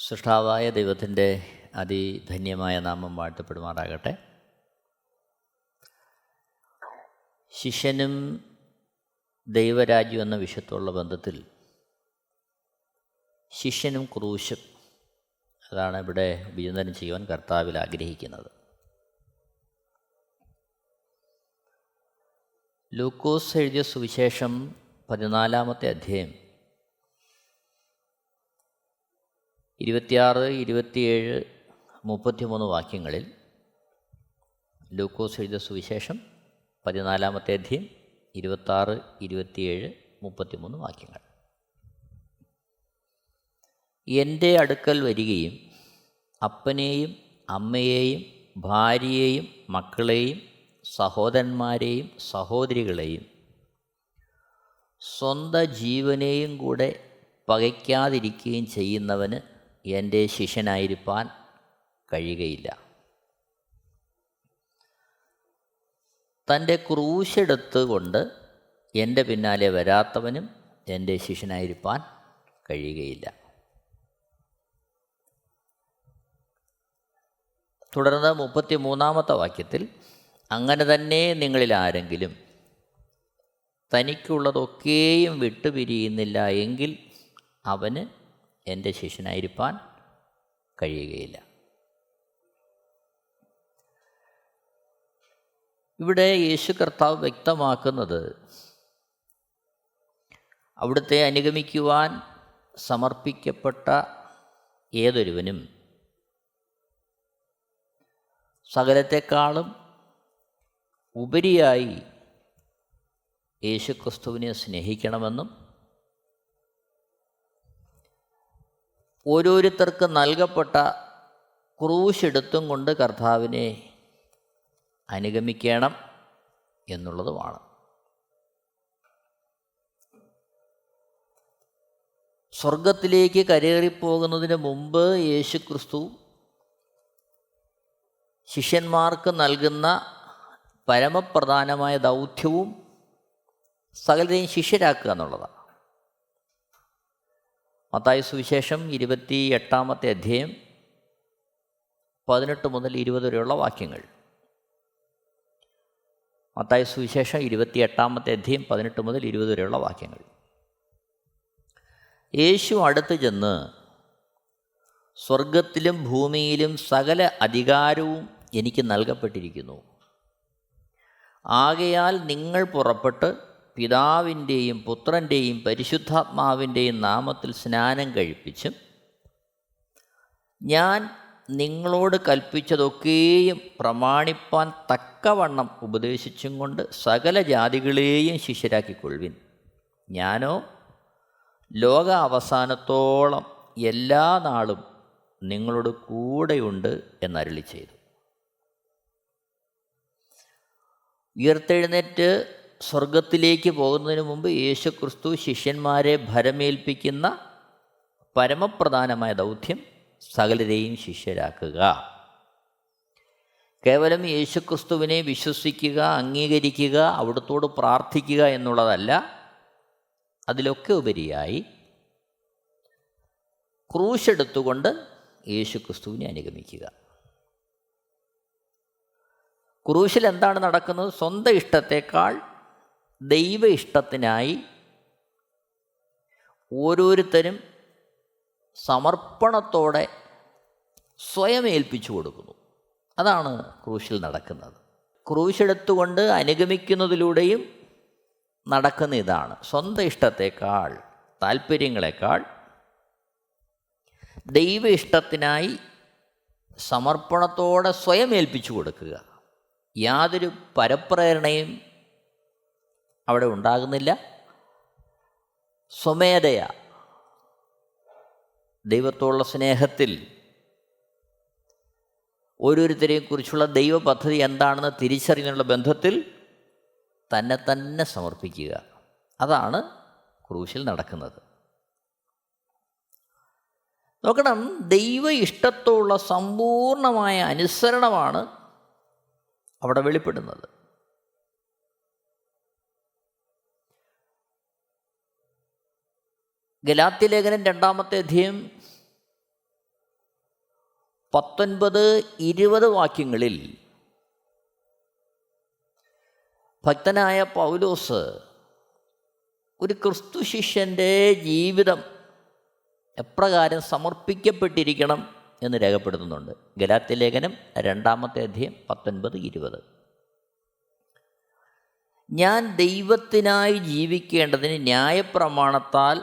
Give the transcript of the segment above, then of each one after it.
സൃഷ്ടാവായ ദൈവത്തിൻ്റെ അതിധന്യമായ നാമം വാഴ്ത്തപ്പെടുമാറാകട്ടെ. ശിഷ്യനും ദൈവരാജ്യം എന്ന വിഷയത്തോടുള്ള ബന്ധത്തിൽ ശിഷ്യനും ക്രൂശും, അതാണ് ഇവിടെ വിചിന്തനം ചെയ്യുവാൻ കർത്താവിൽ ആഗ്രഹിക്കുന്നത്. ലൂക്കോസ് എഴുതിയ സുവിശേഷം 14-ാമത്തെ അധ്യായം 26, 27, 33 വാക്യങ്ങളിൽ, ലൂക്കോസ് എഴുതിയ സുവിശേഷം 14-ാമത്തെ അധ്യായം 26, 27, 33 വാക്യങ്ങൾ. എൻ്റെ അടുക്കൽ വരികയും അപ്പനെയും അമ്മയെയും ഭാര്യയെയും മക്കളെയും സഹോദരന്മാരെയും സഹോദരികളെയും സ്വന്തം ജീവനെയും കൂടെ പകയ്ക്കാതിരിക്കുകയും ചെയ്യുന്നവന് എൻ്റെ ശിഷ്യനായിരിക്കാൻ കഴിയുകയില്ല. തൻ്റെ ക്രൂശെടുത്ത് കൊണ്ട് എൻ്റെ പിന്നാലെ വരാത്തവനും എൻ്റെ ശിഷ്യനായിരിക്കാൻ കഴിയുകയില്ല. തുടർന്ന് 33-ാമത്തെ വാക്യത്തിൽ, അങ്ങനെ തന്നെ നിങ്ങളിൽ ആരെങ്കിലും തനിക്കുള്ളതൊക്കെയും വിട്ടുപിരിയുന്നില്ല എങ്കിൽ അവന് എൻ്റെ ശിഷ്യനായിരിക്കാൻ കഴിയുകയില്ല. ഇവിടെ യേശു കർത്താവ് വ്യക്തമാക്കുന്നത്, അവിടുത്തെ അനുഗമിക്കുവാൻ സമർപ്പിക്കപ്പെട്ട ഏതൊരുവനും സകലത്തെക്കാളും ഉപരിയായി യേശുക്രിസ്തുവിനെ സ്നേഹിക്കണമെന്നും ഓരോരുത്തർക്ക് നൽകപ്പെട്ട ക്രൂശെടുത്തും കൊണ്ട് കർത്താവിനെ അനുഗമിക്കണം എന്നുള്ളതുമാണ്. സ്വർഗത്തിലേക്ക് കരേറിപ്പോകുന്നതിന് മുമ്പ് യേശുക്രിസ്തു ശിഷ്യന്മാർക്ക് നൽകുന്ന പരമപ്രധാനമായ ദൗത്യവും സകലരെയും ശിഷ്യരാക്കുക എന്നുള്ളതാണ്. മത്തായി സുവിശേഷം 28-ാമത്തെ അധ്യായം 18 മുതൽ 20 വരെയുള്ള വാക്യങ്ങൾ. മത്തായി സുവിശേഷം 28-ാമത്തെ അധ്യായം 18 മുതൽ 20 വരെയുള്ള വാക്യങ്ങൾ. യേശു അടുത്ത് ചെന്ന്, സ്വർഗത്തിലും ഭൂമിയിലും സകല അധികാരവും എനിക്ക് നൽകപ്പെട്ടിരിക്കുന്നു. ആകയാൽ നിങ്ങൾ പുറപ്പെട്ട് പിതാവിൻ്റെയും പുത്രൻ്റെയും പരിശുദ്ധാത്മാവിൻ്റെയും നാമത്തിൽ സ്നാനം കഴിപ്പിച്ചും ഞാൻ നിങ്ങളോട് കൽപ്പിച്ചതൊക്കെയും പ്രമാണിപ്പാൻ തക്കവണ്ണം ഉപദേശിച്ചും കൊണ്ട് സകല ജാതികളെയും ശിഷ്യരാക്കിക്കൊള്ളുവിൻ. ഞാനോ ലോക അവസാനത്തോളം എല്ലാ നാളും നിങ്ങളോട് കൂടെയുണ്ട് എന്നരുളി ചെയ്തു. ഉയർത്തെഴുന്നേറ്റ് സ്വർഗത്തിലേക്ക് പോകുന്നതിന് മുമ്പ് യേശുക്രിസ്തു ശിഷ്യന്മാരെ ഭരമേൽപ്പിക്കുന്ന പരമപ്രധാനമായ ദൗത്യം സകലരെയും ശിഷ്യരാക്കുക. കേവലം യേശുക്രിസ്തുവിനെ വിശ്വസിക്കുക, അംഗീകരിക്കുക, അവിടുത്തോട് പ്രാർത്ഥിക്കുക എന്നുള്ളതല്ല. അതിലൊക്കെ ഉപരിയായി ക്രൂശെടുത്തുകൊണ്ട് യേശുക്രിസ്തുവിനെ അനുഗമിക്കുക. ക്രൂശിൽ എന്താണ് നടക്കുന്നത്? സ്വന്തം ഇഷ്ടത്തേക്കാൾ ദൈവ ഇഷ്ടത്തിനായി ഓരോരുത്തരും സമർപ്പണത്തോടെ സ്വയം ഏൽപ്പിച്ചു കൊടുക്കുന്നു. അതാണ് ക്രൂശിൽ നടക്കുന്നത്. ക്രൂശെടുത്തുകൊണ്ട് അനുഗമിക്കുന്നതിലൂടെയും നടക്കുന്ന ഇതാണ്. സ്വന്തം ഇഷ്ടത്തേക്കാൾ, താല്പര്യങ്ങളെക്കാൾ ദൈവ ഇഷ്ടത്തിനായി സമർപ്പണത്തോടെ സ്വയം ഏൽപ്പിച്ചു കൊടുക്കുക. യാതൊരു പരപ്രേരണയും അവിടെ ഉണ്ടാകുന്നില്ല. സ്വമേധയാ ദൈവത്തോടുള്ള സ്നേഹത്തിൽ ഓരോരുത്തരെയും കുറിച്ചുള്ള ദൈവ പദ്ധതി എന്താണെന്ന് തിരിച്ചറിഞ്ഞുള്ള ബന്ധത്തിൽ തന്നെ തന്നെ സമർപ്പിക്കുക. അതാണ് ക്രൂശിൽ നടക്കുന്നത്. നോക്കണം, ദൈവ ഇഷ്ടത്തോടുള്ള സമ്പൂർണമായ അനുസരണമാണ് അവിടെ വെളിപ്പെടുന്നത്. ഗലാത്യലേഖനം 2-ാമത്തെ അധ്യായം 19-20 വാക്യങ്ങളിൽ ഭക്തനായ പൗലോസ് ഒരു ക്രിസ്തു ശിഷ്യൻ്റെ ജീവിതം എപ്രകാരം സമർപ്പിക്കപ്പെട്ടിരിക്കണം എന്ന് രേഖപ്പെടുത്തുന്നുണ്ട്. ഗലാത്യ ലേഖനം 2-ാമത്തെ അധ്യായം 19-20. ഞാൻ ദൈവത്തിനായി ജീവിക്കേണ്ടതിന് ന്യായപ്രമാണത്താൽ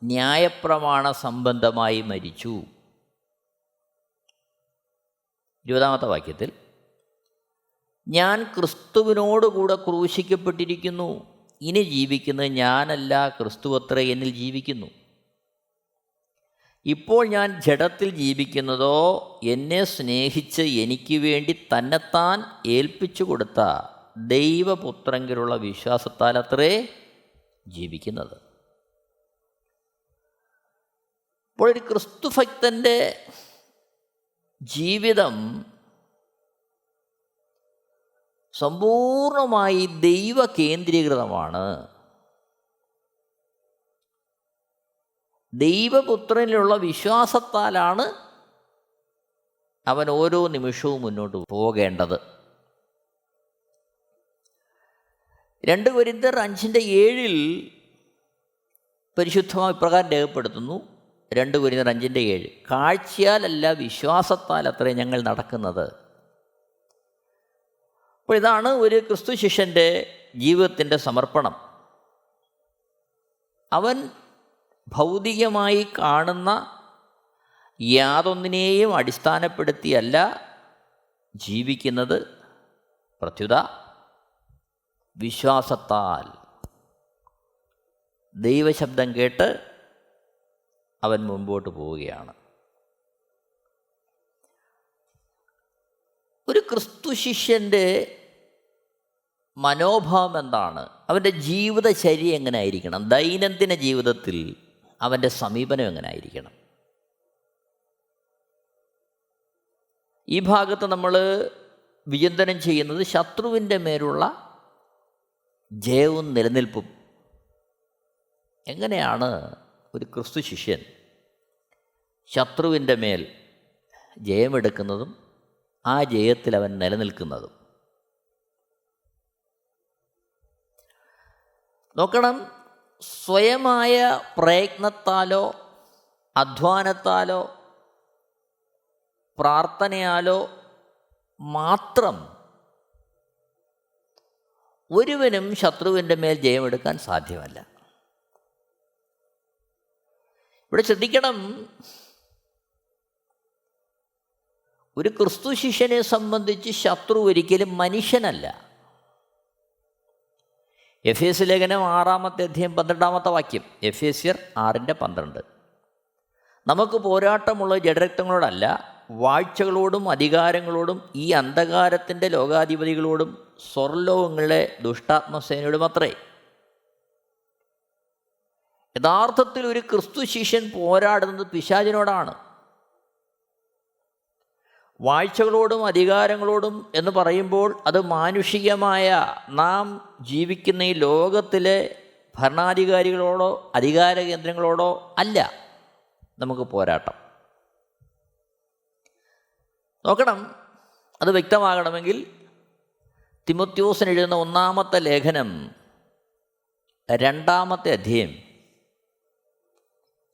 ന്യായപ്രമാണ സംബന്ധമായി മരിച്ചു. 20-ാമത്തെ വാക്യത്തിൽ ഞാൻ ക്രിസ്തുവിനോടുകൂടെ ക്രൂശിക്കപ്പെട്ടിരിക്കുന്നു, ഇനി ജീവിക്കുന്നത് ഞാനല്ല, ക്രിസ്തുവത്രേ എന്നിൽ ജീവിക്കുന്നു. ഇപ്പോൾ ഞാൻ ജഡത്തിൽ ജീവിക്കുന്നതോ എന്നെ സ്നേഹിച്ച് എനിക്ക് വേണ്ടി തന്നെത്താൻ ഏൽപ്പിച്ചു കൊടുത്ത ദൈവപുത്രങ്കിലുള്ള വിശ്വാസത്താൽ അത്രേ ജീവിക്കുന്നത്. അപ്പോൾ ഒരു ക്രിസ്തുഭക്തൻ്റെ ജീവിതം സമ്പൂർണമായി ദൈവ കേന്ദ്രീകൃതമാണ്. ദൈവപുത്രനിലുള്ള വിശ്വാസത്താലാണ് അവൻ ഓരോ നിമിഷവും മുന്നോട്ട് പോകേണ്ടത്. 2 കൊരിന്ത്യർ 5:7 പരിശുദ്ധമായി ഇപ്രകാരം രേഖപ്പെടുത്തുന്നു. 2 കൊരിന്ത്യർ 5:7 കാഴ്ചയാലല്ല വിശ്വാസത്താൽ അത്രേ ഞങ്ങൾ നടക്കുന്നത്. അപ്പോൾ ഇതാണ് ഒരു ക്രിസ്തു ശിഷ്യൻ്റെ ജീവിതത്തിൻ്റെ സമർപ്പണം. അവൻ ഭൗതികമായി കാണുന്ന യാതൊന്നിനെയും അടിസ്ഥാനപ്പെടുത്തിയല്ല ജീവിക്കുന്നത്, പ്രത്യുത വിശ്വാസത്താൽ ദൈവശബ്ദം കേട്ട് അവൻ മുമ്പോട്ട് പോവുകയാണ്. ഒരു ക്രിസ്തു ശിഷ്യൻ്റെ മനോഭാവം എന്താണ്? അവൻ്റെ ജീവിതചര്യ എങ്ങനെ ആയിരിക്കണം? ദൈനംദിന ജീവിതത്തിൽ അവൻ്റെ സമീപനം എങ്ങനെ ആയിരിക്കണം? ഈ ഭാഗത്ത് നമ്മൾ വിചിന്തനം ചെയ്യുന്നത് ശത്രുവിൻ്റെ മേലുള്ള ജയവും നിലനിൽപ്പും. എങ്ങനെയാണ് ഒരു ക്രിസ്തു ശിഷ്യൻ ശത്രുവിൻ്റെ മേൽ ജയമെടുക്കുന്നതും ആ ജയത്തിൽ അവൻ നിലനിൽക്കുന്നതും? നോക്കണം, സ്വയമായ പ്രയത്നത്താലോ അധ്വാനത്താലോ പ്രാർത്ഥനയാലോ മാത്രം ഒരുവനും ശത്രുവിൻ്റെ മേൽ ജയമെടുക്കാൻ സാധ്യമല്ല. ഇവിടെ ശ്രദ്ധിക്കണം, ഒരു ക്രിസ്തു ശിഷ്യനെ സംബന്ധിച്ച് ശത്രു ഒരിക്കലും മനുഷ്യനല്ല. എഫേസ്യ ലേഖനം 6-ാമത്തെ അധ്യായം 12-ാമത്തെ വാക്യം, എഫേസ്യർ 6:12 നമുക്ക് പോരാട്ടമുള്ള ജഡരക്തങ്ങളോടല്ല, വാഴ്ചകളോടും അധികാരങ്ങളോടും ഈ അന്ധകാരത്തിൻ്റെ ലോകാധിപതികളോടും സ്വർലോകങ്ങളിലെ ദുഷ്ടാത്മസേനയോടും അത്രേ. യഥാർത്ഥത്തിൽ ഒരു ക്രിസ്തു ശിഷ്യൻ പോരാടുന്നത് പിശാചിനോടാണ്. വാഴ്ചകളോടും അധികാരങ്ങളോടും എന്ന് പറയുമ്പോൾ അത് മാനുഷികമായ നാം ജീവിക്കുന്ന ഈ ലോകത്തിലെ ഭരണാധികാരികളോടോ അധികാര കേന്ദ്രങ്ങളോടോ അല്ല നമുക്ക് പോരാട്ടം. നോക്കണം, അത് വ്യക്തമാകണമെങ്കിൽ തിമോത്തിയോസിന് എഴുതുന്ന 1-ാമത്തെ ലേഖനം 2-ാമത്തെ അധ്യായം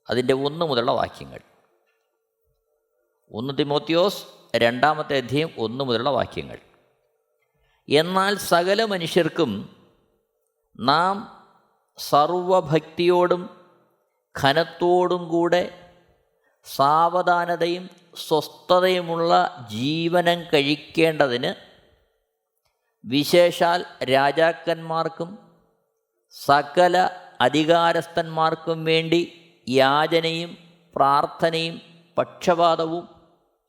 അതിൻ്റെ 1 മുതലുള്ള വാക്യങ്ങൾ. 1 തിമോത്തിയോസ് 2-ാമത്തെ അധ്യായം 1 മുതലുള്ള വാക്യങ്ങൾ. എന്നാൽ സകല മനുഷ്യർക്കും നാം സർവഭക്തിയോടും ഘനത്തോടും കൂടെ സാവധാനതയും സ്വസ്ഥതയുമുള്ള ജീവനം കഴിക്കേണ്ടതിന് വിശേഷാൽ രാജാക്കന്മാർക്കും സകല അധികാരസ്ഥന്മാർക്കും വേണ്ടി യാചനയും പ്രാർത്ഥനയും പക്ഷപാതവും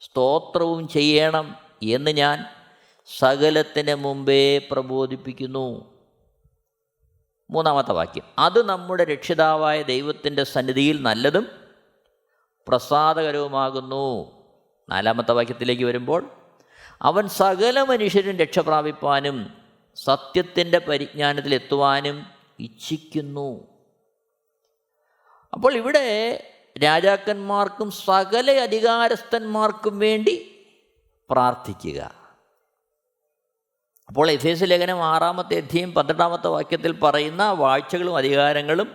സ്തോത്രവും ചെയ്യണം എന്ന് ഞാൻ സകലത്തിന് മുമ്പേ പ്രബോധിപ്പിക്കുന്നു. 3-ാമത്തെ വാക്യം, അത് നമ്മുടെ രക്ഷിതാവായ ദൈവത്തിൻ്റെ സന്നിധിയിൽ നല്ലതും പ്രസാദകരവുമാകുന്നു. 4-ാമത്തെ വാക്യത്തിലേക്ക് വരുമ്പോൾ, അവൻ സകല മനുഷ്യരും രക്ഷ പ്രാപിപ്പാനും സത്യത്തിൻ്റെ പരിജ്ഞാനത്തിലെത്തുവാനും ഇച്ഛിക്കുന്നു. അപ്പോൾ ഇവിടെ രാജാക്കന്മാർക്കും സകല അധികാരസ്ഥന്മാർക്കും വേണ്ടി പ്രാർത്ഥിക്കുക. അപ്പോൾ എഫേസ്യ ലേഖനം 6-ാമത്തെ അധ്യായം 12-ാമത്തെ വാക്യത്തിൽ പറയുന്ന വാഴ്ചകളും അധികാരങ്ങളും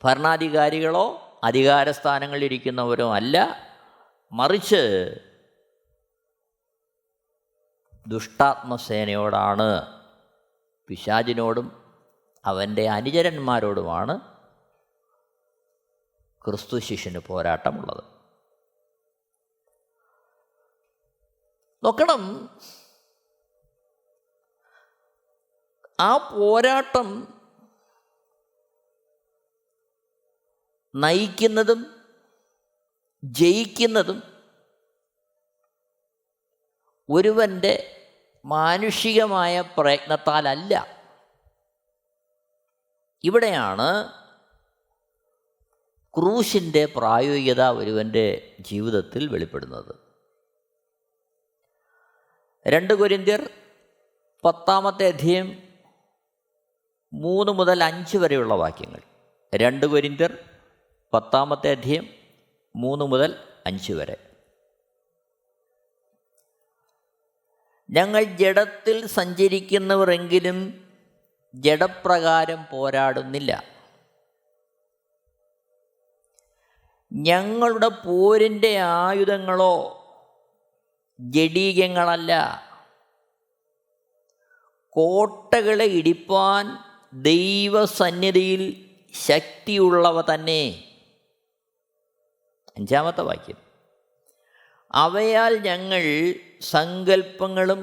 ഭരണാധികാരികളോ അധികാരസ്ഥാനങ്ങളിലിരിക്കുന്നവരോ അല്ല, മറിച്ച് ദുഷ്ടാത്മസേനയോടാണ്, പിശാചിനോടും അവൻ്റെ അനുചരന്മാരോടുമാണ് ക്രിസ്തു ശിഷ്യന് പോരാട്ടമുള്ളത്. നോക്കണം, ആ പോരാട്ടം നയിക്കുന്നതും ജയിക്കുന്നതും ഒരുവൻ്റെ മാനുഷികമായ പ്രയത്നത്താലല്ല. ഇവിടെയാണ് ക്രൂശിൻ്റെ പ്രായോഗികത ഒരുവൻ്റെ ജീവിതത്തിൽ വെളിപ്പെടുന്നത്. 2 കൊരിന്ത്യർ 10-ാമത്തെ അധ്യായം 3 മുതൽ 5 വരെയുള്ള വാക്യങ്ങൾ. 2 കൊരിന്ത്യർ 10-ാമത്തെ അധ്യായം 3 മുതൽ 5 വരെ. ഞങ്ങൾ ജഡത്തിൽ സഞ്ചരിക്കുന്നവരെങ്കിലും ജഡപ്രകാരം പോരാടുന്നില്ല. ഞങ്ങളുടെ പോരിൻ്റെ ആയുധങ്ങളോ ജഡീകങ്ങളല്ല, കോട്ടകളെ ഇടിപ്പാൻ ദൈവസന്നിധിയിൽ ശക്തിയുള്ളവ തന്നെ. 5-ാമത്തെ വാക്യം. അവയാൽ ഞങ്ങൾ സങ്കല്പങ്ങളും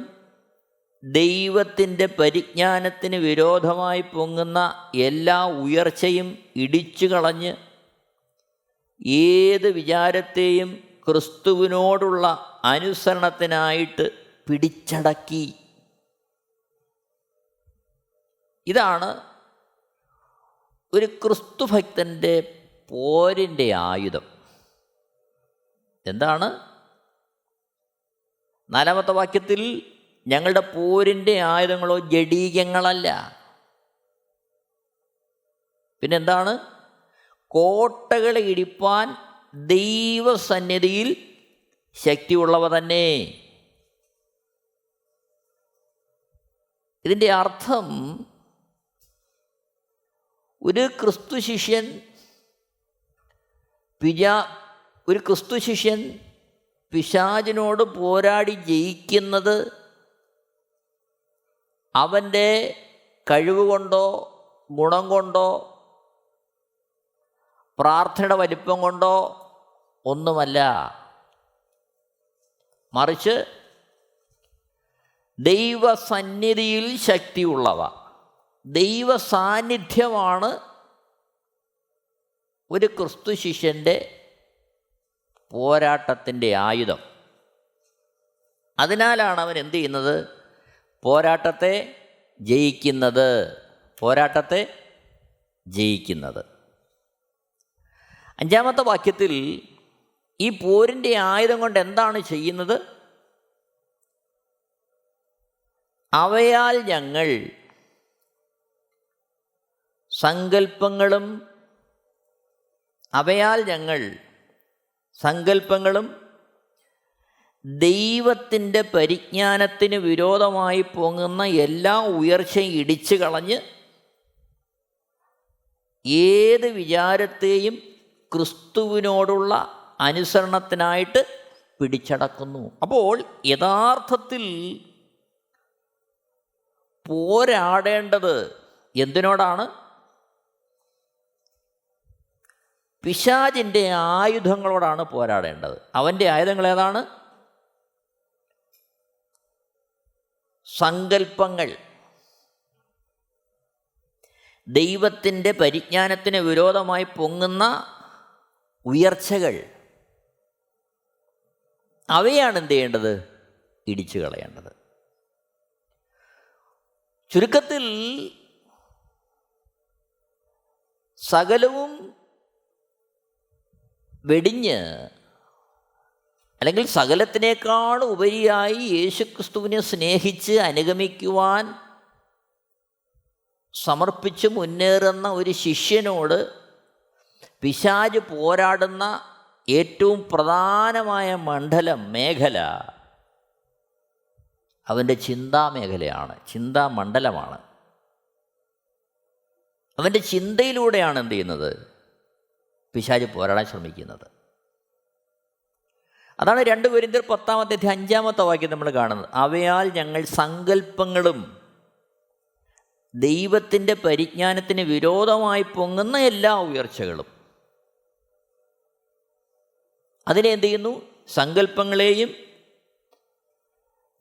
ദൈവത്തിൻ്റെ പരിജ്ഞാനത്തിന് വിരോധമായി പൊങ്ങുന്ന എല്ലാ ഉയർച്ചയും ഇടിച്ചു കളഞ്ഞ് ഏത് വിചാരത്തെയും ക്രിസ്തുവിനോടുള്ള അനുസരണത്തിനായിട്ട് പിടിച്ചടക്കി. ഇതാണ് ഒരു ക്രിസ്തുഭക്തൻ്റെ പോരിൻ്റെ ആയുധം. എന്താണ്? 4-ാമത്തെ വാക്യത്തിൽ ഞങ്ങളുടെ പോരിൻ്റെ ആയുധങ്ങളോ ജഡീകങ്ങളല്ല. പിന്നെന്താണ്? കോട്ടകളെ ഇടിപ്പാൻ ദൈവസന്നിധിയിൽ ശക്തിയുള്ളവ തന്നെ. ഇതിൻ്റെ അർത്ഥം, ഒരു ക്രിസ്തു ശിഷ്യൻ പിശാചിനോട് പോരാടി ജയിക്കുന്നത് അവൻ്റെ കഴിവ് കൊണ്ടോ ഗുണം കൊണ്ടോ പ്രാർത്ഥനയുടെ വലിപ്പം കൊണ്ടോ ഒന്നുമല്ല, മറിച്ച് ദൈവസന്നിധിയിൽ ശക്തിയുള്ളവ, ദൈവ സാന്നിധ്യമാണ് ഒരു ക്രിസ്തു ശിഷ്യൻ്റെ പോരാട്ടത്തിൻ്റെ ആയുധം. അതിനാലാണ് അവൻ എന്ത് ചെയ്യുന്നത്? പോരാട്ടത്തെ ജയിക്കുന്നത്. 5-ാമത്തെ വാക്യത്തിൽ ഈ പോരിൻ്റെ ആയുധം കൊണ്ട് എന്താണ് ചെയ്യുന്നത്? അവയാൽ ഞങ്ങൾ സങ്കല്പങ്ങളും ദൈവത്തിൻ്റെ പരിജ്ഞാനത്തിന് വിരോധമായി പൊങ്ങുന്ന എല്ലാ ഉയർച്ചയും ഇടിച്ചു കളഞ്ഞ് ഏത് വിചാരത്തെയും ക്രിസ്തുവിനോടുള്ള അനുസരണത്തിനായിട്ട് പിടിച്ചടക്കുന്നു. അപ്പോൾ യഥാർത്ഥത്തിൽ പോരാടേണ്ടത് എന്തിനോടാണ്? പിശാചിൻ്റെ ആയുധങ്ങളോടാണ് പോരാടേണ്ടത്. അവൻ്റെ ആയുധങ്ങൾ ഏതാണ്? സങ്കല്പങ്ങൾ, ദൈവത്തിൻ്റെ പരിജ്ഞാനത്തിന് വിരോധമായി പൊങ്ങുന്ന ഉയർച്ചകൾ. അവയാണ് എന്ത് ചെയ്യേണ്ടത്? ഇടിച്ചു കളയേണ്ടത്. ചുരുക്കത്തിൽ സകലവും വെടിഞ്ഞ്, അല്ലെങ്കിൽ സകലത്തിനേക്കാൾ ഉപരിയായി യേശുക്രിസ്തുവിനെ സ്നേഹിച്ച് അനുഗമിക്കുവാൻ സമർപ്പിച്ച് മുന്നേറുന്ന ഒരു ശിഷ്യനോട് പിശാച് പോരാടുന്ന ഏറ്റവും പ്രധാനമായ മേഖല അവൻ്റെ ചിന്താമേഖലയാണ്, ചിന്താമണ്ഡലമാണ്. അവൻ്റെ ചിന്തയിലൂടെയാണ് എന്ത് ചെയ്യുന്നത്? പിശാച് പോരാടാൻ ശ്രമിക്കുന്നത്. അതാണ് 2 കൊരിന്ത്യർ 10-5 നമ്മൾ കാണുന്നത്. അവയാൽ ഞങ്ങൾ സങ്കല്പങ്ങളും ദൈവത്തിൻ്റെ പരിജ്ഞാനത്തിന് വിരോധമായി പൊങ്ങുന്ന എല്ലാ ഉയർച്ചകളും, അതിനെ എന്ത് ചെയ്യുന്നു? സങ്കല്പങ്ങളെയും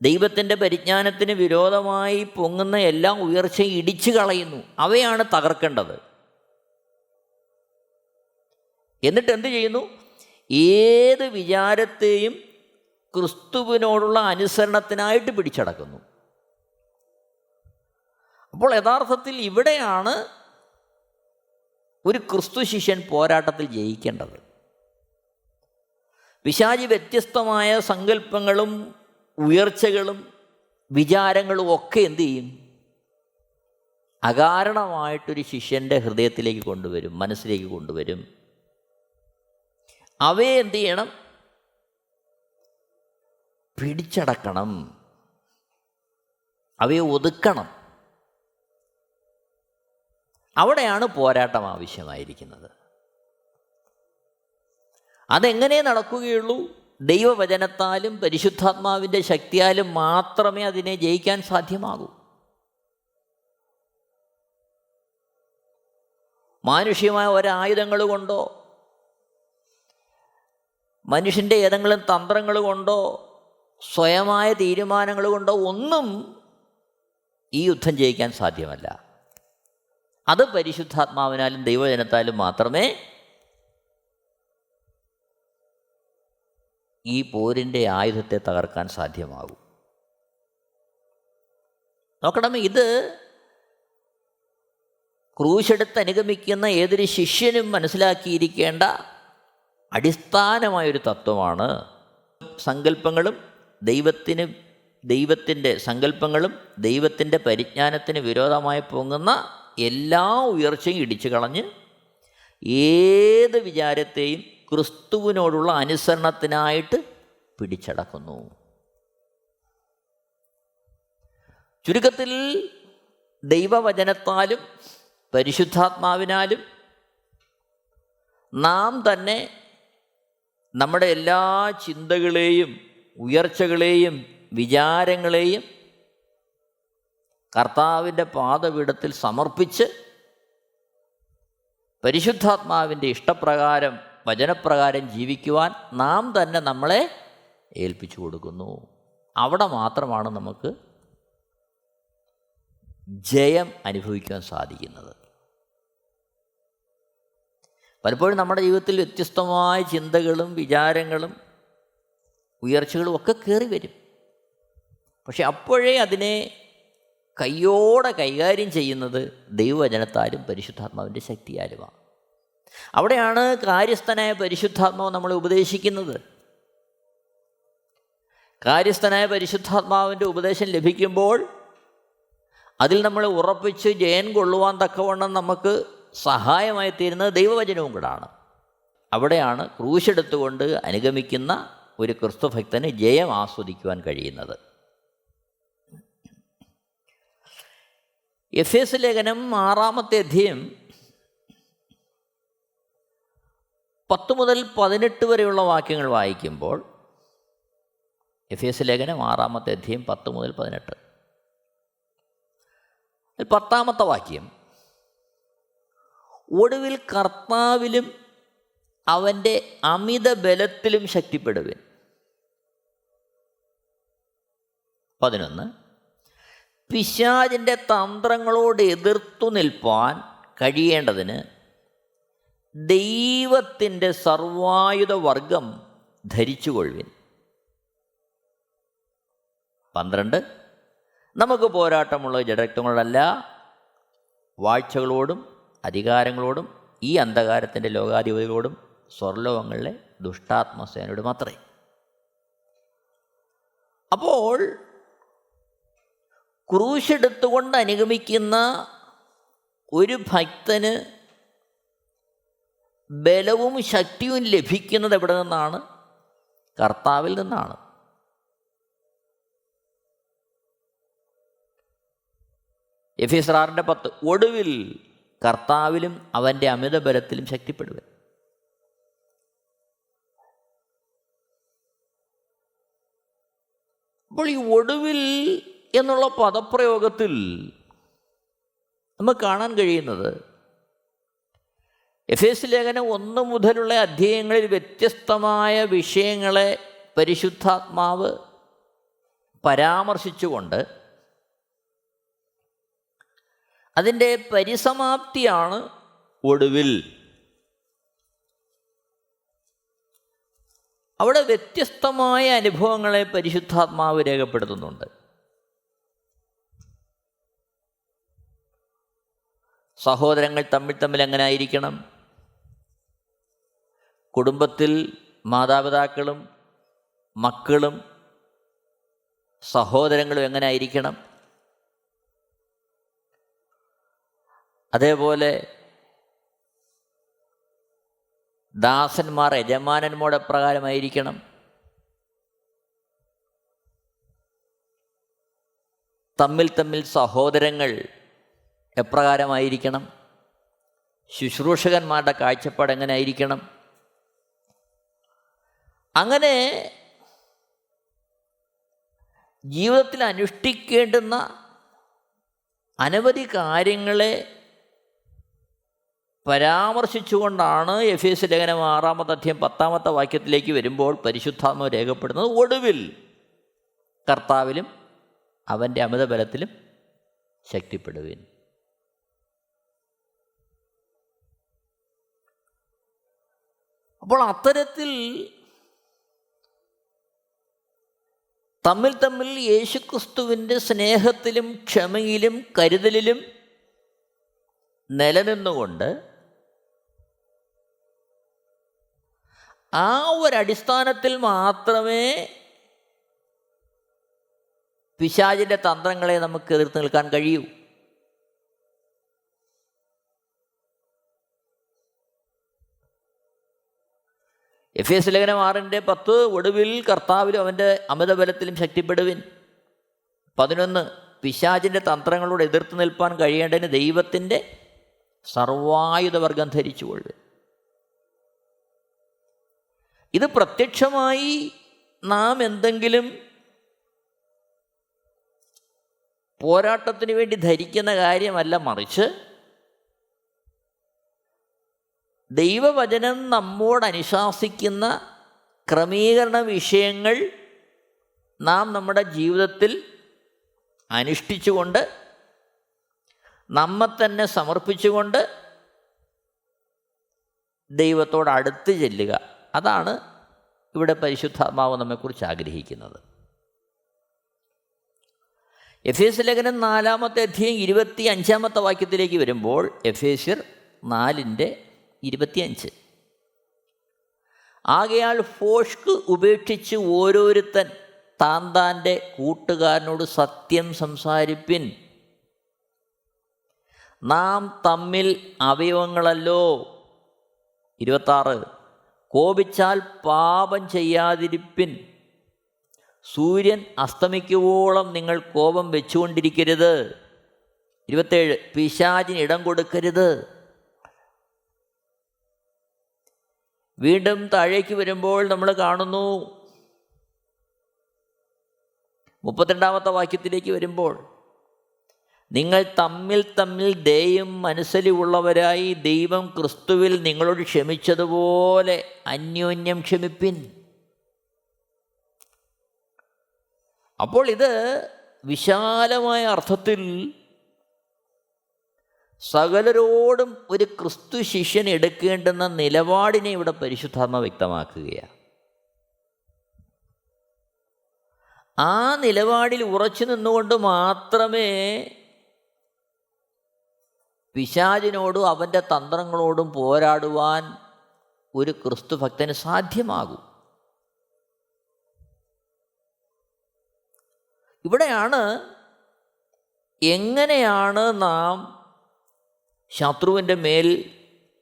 ദൈവത്തിൻ്റെ പരിജ്ഞാനത്തിന് വിരോധമായി പൊങ്ങുന്ന എല്ലാ ഉയർച്ചയും ഇടിച്ചു കളയുന്നു. അവയാണ് തകർക്കേണ്ടത്. എന്നിട്ട് എന്ത് ചെയ്യുന്നു? ഏത് വിചാരത്തെയും ക്രിസ്തുവിനോടുള്ള അനുസരണത്തിനായിട്ട് പിടിച്ചടക്കുന്നു. അപ്പോൾ യഥാർത്ഥത്തിൽ ഇവിടെയാണ് ഒരു ക്രിസ്തു ശിഷ്യൻ പോരാട്ടത്തിൽ ജയിക്കേണ്ടത്. പിശാചി വ്യത്യസ്തമായ സങ്കല്പങ്ങളും ഉയർച്ചകളും വിചാരങ്ങളും ഒക്കെ എന്തു ചെയ്യും? അകാരണമായിട്ടൊരു ശിഷ്യൻ്റെ ഹൃദയത്തിലേക്ക് കൊണ്ടുവരും, മനസ്സിലേക്ക് കൊണ്ടുവരും. അവയെ എന്തു ചെയ്യണം? പിടിച്ചടക്കണം, അവയെ ഒതുക്കണം. അവിടെയാണ് പോരാട്ടം ആവശ്യമായിരിക്കുന്നത്. അതെങ്ങനെ നടക്കുകയുള്ളൂ? ദൈവവചനത്താലും പരിശുദ്ധാത്മാവിൻ്റെ ശക്തിയാലും മാത്രമേ അതിനെ ജയിക്കാൻ സാധ്യമാകൂ. മാനുഷികമായ ഒരായുധങ്ങൾ കൊണ്ടോ മനുഷ്യൻ്റെ ഏതെങ്കിലും തന്ത്രങ്ങൾ കൊണ്ടോ സ്വയമായ തീരുമാനങ്ങൾ കൊണ്ടോ ഒന്നും ഈ യുദ്ധം ജയിക്കാൻ സാധ്യമല്ല. അത് പരിശുദ്ധാത്മാവിനാലും ദൈവവചനത്താലും മാത്രമേ ഈ പോരിൻ്റെ ആയുധത്തെ തകർക്കാൻ സാധ്യമാകൂ. നോക്കണം, ഇത് ക്രൂശെടുത്ത് അനുഗമിക്കുന്ന ഏതൊരു ശിഷ്യനും മനസ്സിലാക്കിയിരിക്കേണ്ട അടിസ്ഥാനമായൊരു തത്വമാണ്. സങ്കല്പങ്ങളും ദൈവത്തിൻ്റെ സങ്കല്പങ്ങളും ദൈവത്തിൻ്റെ പരിജ്ഞാനത്തിന് വിരോധമായി പൊങ്ങുന്ന എല്ലാ ഉയർച്ചയും ഇടിച്ചു കളഞ്ഞ് ഏത് വിചാരത്തെയും ക്രിസ്തുവിനോടുള്ള അനുസരണത്തിനായിട്ട് പിടിച്ചടക്കുന്നു. ചുരുക്കത്തിൽ ദൈവവചനത്താലും പരിശുദ്ധാത്മാവിനാലും നാം തന്നെ നമ്മുടെ എല്ലാ ചിന്തകളെയും ഉയർച്ചകളെയും വിചാരങ്ങളെയും കർത്താവിൻ്റെ പാദപീഠത്തിൽ സമർപ്പിച്ച് പരിശുദ്ധാത്മാവിൻ്റെ ഇഷ്ടപ്രകാരം വചനപ്രകാരം ജീവിക്കുവാൻ നാം തന്നെ നമ്മളെ ഏൽപ്പിച്ചു കൊടുക്കുന്നു. അവിടെ മാത്രമാണ് നമുക്ക് ജയം അനുഭവിക്കാൻ സാധിക്കുന്നത്. പലപ്പോഴും നമ്മുടെ ജീവിതത്തിൽ വ്യത്യസ്തമായ ചിന്തകളും വിചാരങ്ങളും ഉയർച്ചകളും ഒക്കെ കയറി വരും. പക്ഷെ അപ്പോഴേ അതിനെ കയ്യോടെ കൈകാര്യം ചെയ്യുന്നത് ദൈവവചനത്താലും പരിശുദ്ധാത്മാവിൻ്റെ ശക്തിയാലുമാണ്. അവിടെയാണ് കാര്യസ്ഥനായ പരിശുദ്ധാത്മാവ് നമ്മളെ ഉപദേശിക്കുന്നത്. കാര്യസ്ഥനായ പരിശുദ്ധാത്മാവിൻ്റെ ഉപദേശം ലഭിക്കുമ്പോൾ അതിൽ നമ്മളെ ഉറപ്പിച്ച് ജയം കൊള്ളുവാൻ തക്കവണ്ണം നമുക്ക് സഹായമായി തീരുന്നത് ദൈവവചനവും കൂടാണ്. അവിടെയാണ് ക്രൂശെടുത്തുകൊണ്ട് അനുഗമിക്കുന്ന ഒരു ക്രിസ്തുഭക്തന് ജയം ആസ്വദിക്കുവാൻ കഴിയുന്നത്. എഫേസ്യ ലേഖനം 6-ാമത്തെ അധ്യായം 10 മുതൽ 18 വരെയുള്ള വാക്യങ്ങൾ വായിക്കുമ്പോൾ, എഫേസ്യ ലേഖനം 6-ാമത്തെ അധ്യായം 10 മുതൽ 18, 10-ാമത്തെ വാക്യം, ഒടുവിൽ കർത്താവിലും അവൻ്റെ അമിത ബലത്തിലും ശക്തിപ്പെടുവിൻ. 11, പിശാചിൻ്റെ തന്ത്രങ്ങളോട് എതിർത്തു നിൽപ്പാൻ കഴിയേണ്ടതിന് ദൈവത്തിൻ്റെ സർവായുധ വർഗം ധരിച്ചുകൊള്ളുവിൻ. 12, നമുക്ക് പോരാട്ടമുള്ള ജഡരക്തങ്ങളോടല്ല, വാഴ്ചകളോടും അധികാരങ്ങളോടും ഈ അന്ധകാരത്തിൻ്റെ ലോകാധിപതികളോടും സ്വർലോകങ്ങളിലെ ദുഷ്ടാത്മസേനയോടും മാത്രമേ. അപ്പോൾ ക്രൂശെടുത്തുകൊണ്ട് അനുഗമിക്കുന്ന ഒരു ഭക്തന് ബലവും ശക്തിയും ലഭിക്കുന്നത് എവിടെ നിന്നാണ്? കർത്താവിൽ നിന്നാണ്. എഫേസ്യർ 6:10 ഒടുവിൽ കർത്താവിലും അവൻ്റെ അമിത ബലത്തിലും ശക്തിപ്പെടുവൻ. അപ്പോൾ ഈ ഒടുവിൽ എന്നുള്ള പദപ്രയോഗത്തിൽ നമുക്ക് കാണാൻ കഴിയുന്നത് എഫേസ്യ ലേഖനം 1 മുതലുള്ള അധ്യായങ്ങളിൽ വ്യത്യസ്തമായ വിഷയങ്ങളെ പരിശുദ്ധാത്മാവ് പരാമർശിച്ചുകൊണ്ട് അതിൻ്റെ പരിസമാപ്തിയാണ് ഒടുവിൽ. അവിടെ വ്യത്യസ്തമായ അനുഭവങ്ങളെ പരിശുദ്ധാത്മാവ് രേഖപ്പെടുത്തുന്നുണ്ട്. സഹോദരങ്ങൾ തമ്മിൽ എങ്ങനെ ആയിരിക്കണം? കുടുംബത്തിൽ മാതാപിതാക്കളും മക്കളും സഹോദരങ്ങളും എങ്ങനെ ആയിരിക്കണം? അതേപോലെ ദാസന്മാർ യജമാനന്മാരുടെ എപ്രകാരമായിരിക്കണം? തമ്മിൽ സഹോദരങ്ങൾ എപ്രകാരമായിരിക്കണം? ശുശ്രൂഷകന്മാരുടെ കാഴ്ചപ്പാട് എങ്ങനെ ആയിരിക്കണം? അങ്ങനെ ജീവിതത്തിൽ അനുഷ്ഠിക്കേണ്ടുന്ന അനവധി കാര്യങ്ങളെ പരാമർശിച്ചുകൊണ്ടാണ് എഫേസ്യ ലേഖനം 6-ാമത്തെ അധ്യായം 10-ാമത്തെ വാക്യത്തിലേക്ക് വരുമ്പോൾ പരിശുദ്ധാത്മാവ് രേഖപ്പെടുന്നത് ഒടുവിൽ കർത്താവിലും അവൻ്റെ അമിത ബലത്തിലും ശക്തിപ്പെടുവിൻ. അപ്പോൾ അത്തരത്തിൽ തമ്മിൽ യേശുക്രിസ്തുവിൻ്റെ സ്നേഹത്തിലും ക്ഷമയിലും കരുതലിലും നിലനിന്നുകൊണ്ട് ആ ഒരടിസ്ഥാനത്തിൽ മാത്രമേ പിശാചിൻ്റെ തന്ത്രങ്ങളെ നമുക്ക് എതിർത്ത് നിൽക്കാൻ കഴിയൂ. എഫേസ്യ ലേഖനം 6:10 ഒടുവിൽ കർത്താവിലും അവൻ്റെ അമിത ബലത്തിലും ശക്തിപ്പെടുവിൻ. 11 പിശാചിൻ്റെ തന്ത്രങ്ങളോട് എതിർത്ത് നിൽപ്പാൻ കഴിയേണ്ടതിന് ദൈവത്തിൻ്റെ സർവായുധവർഗം ധരിച്ചുകൊള്ളുവിൻ. ഇത് പ്രത്യക്ഷമായി നാം എന്തെങ്കിലും പോരാട്ടത്തിന് വേണ്ടി ധരിക്കുന്ന കാര്യമല്ല, മറിച്ച് ദൈവവചനം നമ്മോട് അനുശാസിക്കുന്ന ക്രമീകരണ വിഷയങ്ങൾ നാം നമ്മുടെ ജീവിതത്തിൽ അനുഷ്ഠിച്ചുകൊണ്ട് നമ്മെ തന്നെ സമർപ്പിച്ചുകൊണ്ട് ദൈവത്തോട് അടുത്ത് ചെല്ലുക. അതാണ് ഇവിടെ പരിശുദ്ധാത്മാവ് നമ്മെക്കുറിച്ച് ആഗ്രഹിക്കുന്നത്. എഫേസ്യ ലേഖനം 4-ാമത്തെ അധ്യായം 25-ാമത്തെ വാക്യത്തിലേക്ക് വരുമ്പോൾ എഫേസ്യർ 4:25 ആകയാൽ ഭോഷ്ക് ഉപേക്ഷിച്ച് ഓരോരുത്തൻ താൻ്റെ കൂട്ടുകാരനോട് സത്യം സംസാരിപ്പിൻ. നാം തമ്മിൽ അവയവങ്ങളല്ലോ. 26 കോപിച്ചാൽ പാപം ചെയ്യാതിരിപ്പിൻ. സൂര്യൻ അസ്തമിക്കുവോളം നിങ്ങൾ കോപം വെച്ചുകൊണ്ടിരിക്കരുത്. 27 പിശാചിന് ഇടം കൊടുക്കരുത്. വീണ്ടും താഴേക്ക് വരുമ്പോൾ നമ്മൾ കാണുന്നു 32-ാമത്തെ വാക്യത്തിലേക്ക് വരുമ്പോൾ നിങ്ങൾ തമ്മിൽ ദയയും മനസ്സലിവുള്ളവരായി ദൈവം ക്രിസ്തുവിൽ നിങ്ങളോട് ക്ഷമിച്ചതുപോലെ അന്യോന്യം ക്ഷമിപ്പിൻ. അപ്പോൾ ഇത് വിശാലമായ അർത്ഥത്തിൽ സകലരോടും ഒരു ക്രിസ്തു ശിഷ്യൻ എടുക്കേണ്ടുന്ന നിലപാടിനെ ഇവിടെ പരിശുദ്ധാത്മാവ് വ്യക്തമാക്കുകയാണ്. ആ നിലപാടിൽ ഉറച്ചു നിന്നുകൊണ്ട് മാത്രമേ പിശാചിനോടും അവൻ്റെ തന്ത്രങ്ങളോടും പോരാടുവാൻ ഒരു ക്രിസ്തു ഭക്തന് സാധ്യമാകൂ. ഇവിടെയാണ് എങ്ങനെയാണ് നാം ശത്രുവിൻ്റെ മേൽ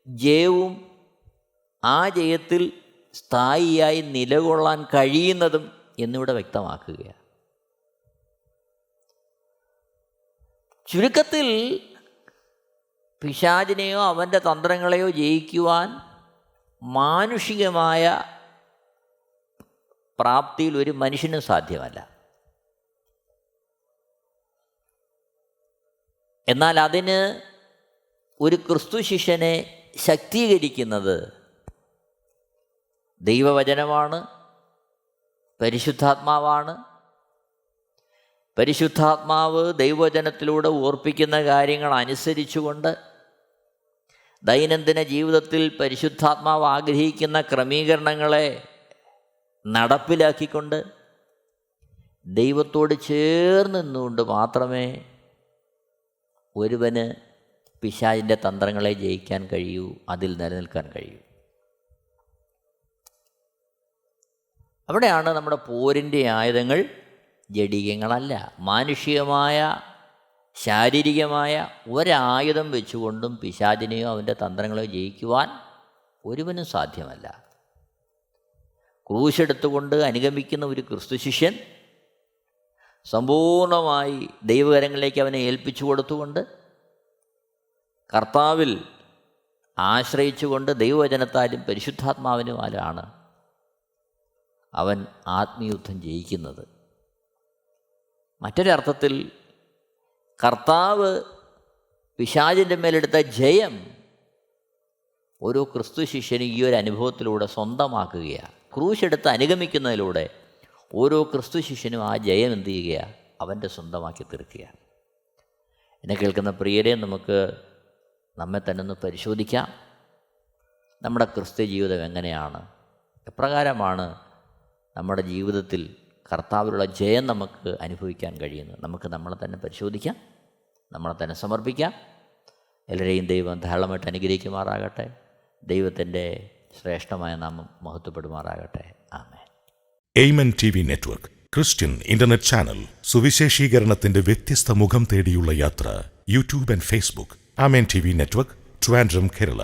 ജയവും ആ ജയത്തിൽ സ്ഥായിയായി നിലകൊള്ളാൻ കഴിയുന്നതും എന്നിവിടെ വ്യക്തമാക്കുകയാണ്. ചുരുക്കത്തിൽ പിശാചിനെയോ അവൻ്റെ തന്ത്രങ്ങളെയോ ജയിക്കുവാൻ മാനുഷികമായ പ്രാപ്തിയിൽ ഒരു മനുഷ്യനും സാധ്യമല്ല. എന്നാൽ അതിന് ഒരു ക്രിസ്തു ശിഷ്യനെ ശക്തീകരിക്കുന്നത് ദൈവവചനമാണ്, പരിശുദ്ധാത്മാവാണ്. പരിശുദ്ധാത്മാവ് ദൈവവചനത്തിലൂടെ ഓർപ്പിക്കുന്ന കാര്യങ്ങൾ അനുസരിച്ചുകൊണ്ട് ദൈനംദിന ജീവിതത്തിൽ പരിശുദ്ധാത്മാവ് ആഗ്രഹിക്കുന്ന ക്രമീകരണങ്ങളെ നടപ്പിലാക്കിക്കൊണ്ട് ദൈവത്തോട് ചേർന്ന് നിന്നുകൊണ്ട് മാത്രമേ ഒരുവന് പിശാചിൻ്റെ തന്ത്രങ്ങളെ ജയിക്കാൻ കഴിയൂ, അതിൽ നിലനിൽക്കാൻ കഴിയൂ. അവിടെയാണ് നമ്മുടെ പോരിൻ്റെ ആയുധങ്ങൾ ജഡികങ്ങളല്ല. മാനുഷികമായ ശാരീരികമായ ഒരായുധം വെച്ചുകൊണ്ടും പിശാചിനെയോ അവൻ്റെ തന്ത്രങ്ങളെയോ ജയിക്കുവാൻ ഒരുവനും സാധ്യമല്ല. ക്രൂശെടുത്തുകൊണ്ട് അനുഗമിക്കുന്ന ഒരു ക്രിസ്തു ശിഷ്യൻ സമ്പൂർണമായി ദൈവകരങ്ങളിലേക്ക് അവനെ ഏൽപ്പിച്ചു കൊടുത്തുകൊണ്ട് കർത്താവിൽ ആശ്രയിച്ചുകൊണ്ട് ദൈവവചനത്താലും പരിശുദ്ധാത്മാവിനുമാലാണ് അവൻ ആത്മീയുദ്ധം ജയിക്കുന്നത്. മറ്റൊരർത്ഥത്തിൽ കർത്താവ് പിശാചിൻ്റെ മേലെടുത്ത ജയം ഓരോ ക്രിസ്തു ശിഷ്യനും ഈ ഒരു അനുഭവത്തിലൂടെ സ്വന്തമാക്കുകയാണ്. ക്രൂശെടുത്ത് അനുഗമിക്കുന്നതിലൂടെ ഓരോ ക്രിസ്തു ശിഷ്യനും ആ ജയം എന്ത് ചെയ്യുകയാണ്? അവൻ്റെ സ്വന്തമാക്കി തീർക്കുകയാണ്. എന്നെ കേൾക്കുന്ന പ്രിയരെ, നമുക്ക് നമ്മെ തന്നെ ഒന്ന് പരിശോധിക്കാം. നമ്മുടെ ക്രിസ്ത്യ ജീവിതം എങ്ങനെയാണ്? എപ്രകാരമാണ് നമ്മുടെ ജീവിതത്തിൽ കർത്താവിലുള്ള ജയം നമുക്ക് അനുഭവിക്കാൻ കഴിയുന്നത്? നമുക്ക് നമ്മളെ തന്നെ പരിശോധിക്കാം, നമ്മളെ തന്നെ സമർപ്പിക്കാം. എല്ലാവരെയും ദൈവം ധാരാളമായിട്ട് അനുഗ്രഹിക്കുമാറാകട്ടെ. ദൈവത്തിൻ്റെ ശ്രേഷ്ഠമായ നാമം മഹത്വപ്പെടുമാറാകട്ടെ. ആമേൻ. Amen TV network Christian internet channel. സുവിശേഷീകരണത്തിന്റെ വ്യത്യസ്ത മുഖം തേടിയുള്ള യാത്ര. YouTube and Facebook. Amen TV network, Trivandrum, Kerala.